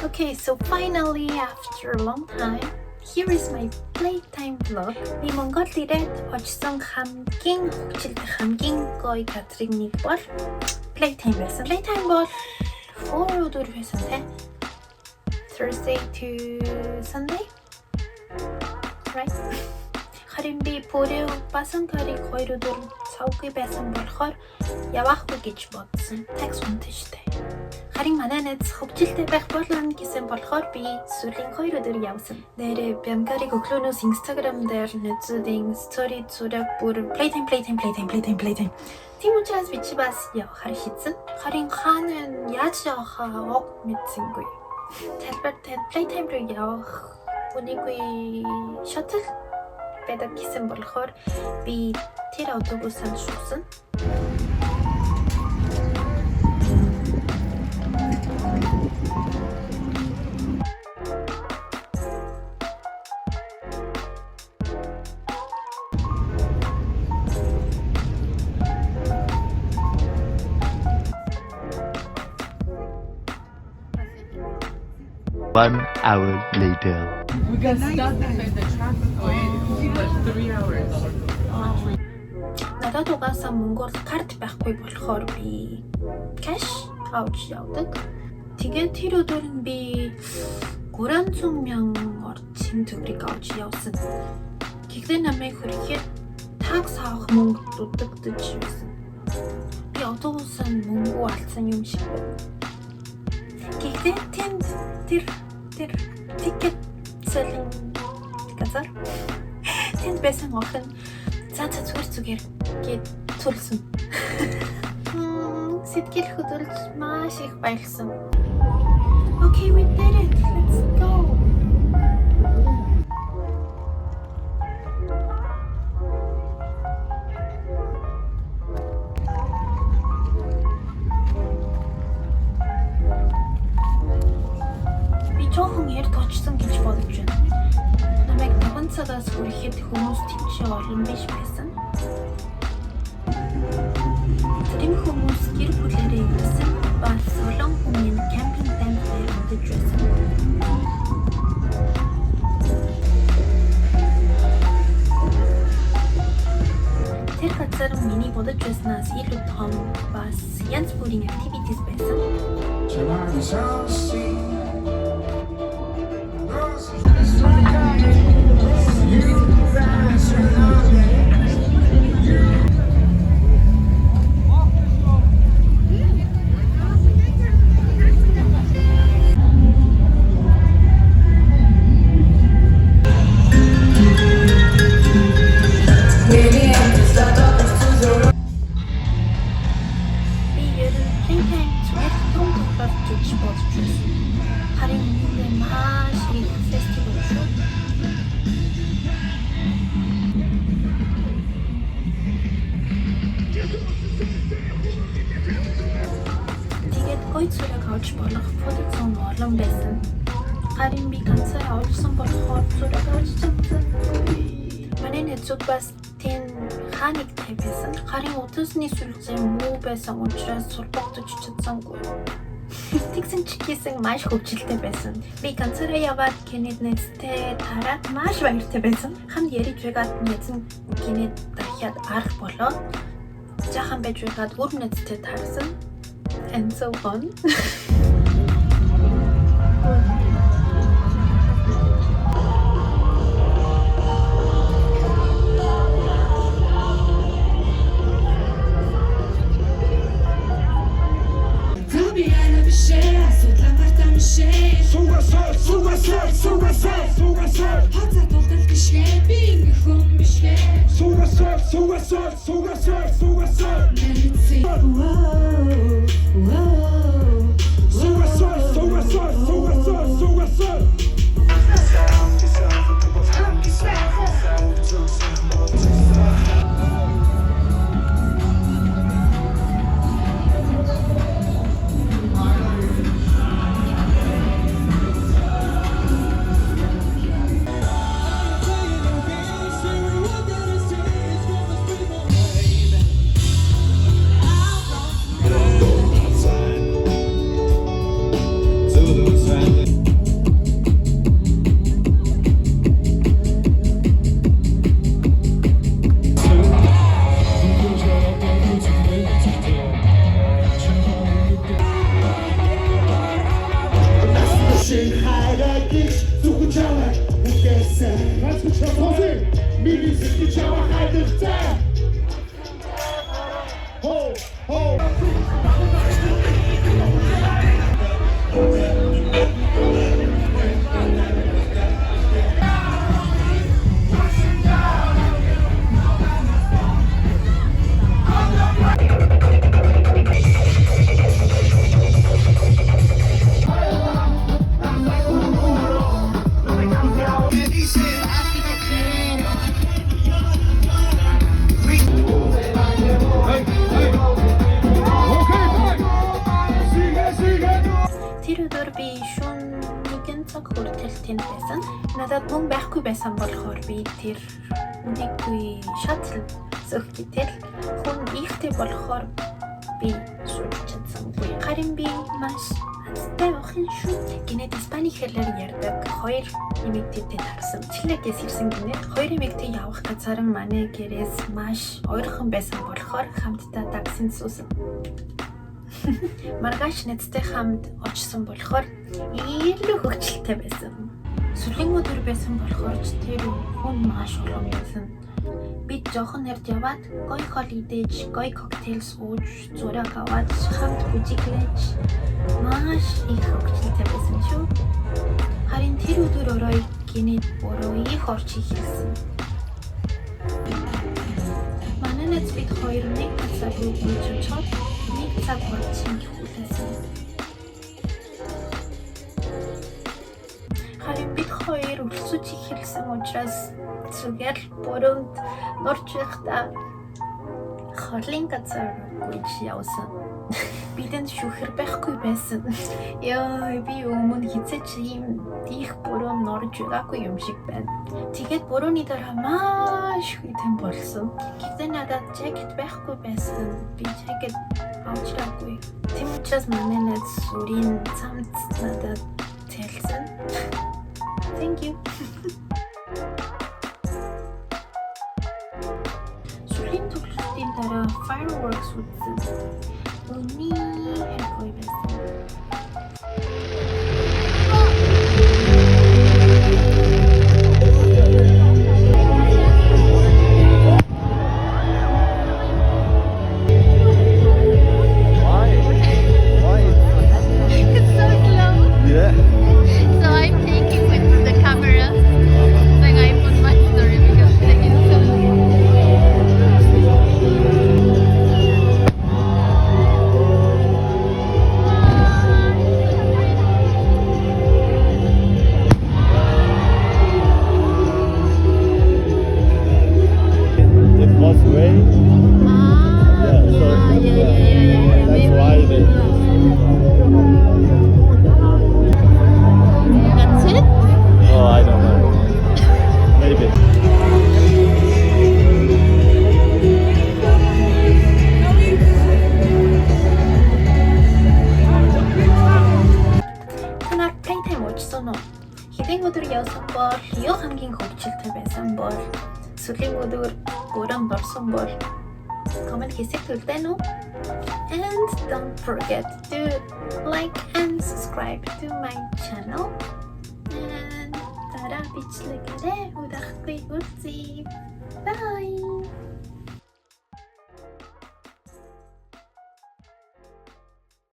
Okay, so finally after a long time, here is my Playtime vlog. Би Монгол ирээд очсон хамгийн хөгжилтэй хамгийн гоё газрын нэг бол Playtime байсан. Playtime бол 4 өдөр байсан те. Thursday to Sunday. Right? Харин би пүрэв басан гарыг 2 өдөр цавгүй байсан болохоор явахгүй гэж бодсон. Такс унтажтай. Харин манай найз хөгжилтэй байх болно гэсэн болохоор би сүүлийн 2 өдөр явсан. Нэрээ бямгарыг өглөөнөөс Instagram дээр нэзүүдийн story зураг бүр Playtime. Тийм учраас би чи бас явахаар шийдсэн. Харин хаана яаж явахаа уг мэдсэнгүй. Талбар Playtime руу явах үнийгүй shuttle байдаг гэсэн болохоор би тэр автобусанд шуусан. One hour later. We got stuck inside the traffic for 3 hours. Надад угаасаа Монголд карт байхгүй болохоор би кэш авч явдаг. Тэгээд тэр өдөр нь би 300 мянган орчим төгрөг авч явсан. Гэхдээ намайг хүрэхэд такс авах мөнгө дутагдаж байсан. Би автобусанд мөнгө алдсан юм шиг байна. Гэхдээ тэр ticket selling газар тэнд байсан охин зүгээр гээд төлсөн. Сэтгэл хөдлөлт маш их баярлсан. Okay, we did it. Let's go. Жоохон ярд очсон гэж бодож байна. Намайг 5 цагаас хүрэхэд хүмүүс тийч олон биш байсан. Тэр хүмүүс гэр бүлээрээ ирсэн ба солон хүмүүн кемпинг тент дээр өдөж байсан. Тэр газар миний бодож байснаас илүү том бас янз бүрийн activities байсан. Гой зураг авч болох позицон олон байсан. Харин би ганцаараа олсон болохоор зураг авч чадсан. Манай нэзүүд бас тэн ханик тавьсан. Харин өдөөсний сүлжээ муу байсан учраас сурбагдаж чадсангүй. Тэгсэн ч гэсэн маш хөгжилтэй байсан. Би ганцаараа яваад гинэд нэзтэй тараад маш баяртай байсан. Хамт ярьж байгаад нэзэн гинэд дахиад арах болоод жаахан байж байгаад өөр нэзтэй тарсан. And so on. Тэр өдөр би шөнө 1 цаг хүртэл тэнд байсан. Надад мөнгө байхгүй байсан болохоор би тэр үнийг шатл зөвхөтөл хүн ихтэй болохоор би шууд чадсангүй. Харин би маш азтай охин шүү. Гинэд испани хэлээр ярьдаг хоёр эмэгтэйтэй тарсан. Члэгээс ирсэн гинэ. Хоёр эмэгтэй явах газар нь манай гэрээс маш ойрхон байсан болохоор хамтдаа таксинд суусан. Маргааш нэцтэй хамт очсон болохоор илүү хөгжилтэй байсан. Сүүлийн өдөр байсан болохоор ч тэр хүн маш олон байсан. Бид жоохон нэрд яваад гой хоол идэж, гой коктейл сууж, зураг аваад хамт бүжиглэж маш их хөгжилтэй байсан шүү. Харин тэр өдөр орой гинэд бороо их орч ихсэн. Манай нэц бид хоёр нэг цаг үеч цаг болчихсон хүлээсэн. Харин бид хоёр өрсөж ихэлсэн учраас зүгээр бороонд норч байхдаа хоолын газар гүйж явсан. Бидэнд шүүхэр байхгүй байсан. Яа, би өмнө хизээч ийм их бороо норж байгаагүй юм шиг байна. Тэгээд борооны дараа маш хүйтэн болсон. Гэхдээ надад жакет байхгүй байсан. Би жакет авчраагүй. Тийм учраас манай нэц сүрийн цамц надад тэлсэн. Thank you. Сүрийн тоглолтын дараа fireworks үзсэн. Миний хэвгүй байсан. Хэдийн өдөр явсан бол юу хамгийн хөгжилтэй байсан бол сүүлийн өдөр бүрэн борсон бол comment хийсэг төлдөн үү? And don't forget to like and subscribe to my channel. And дараа бичлэгээрээ удахгүй үзье.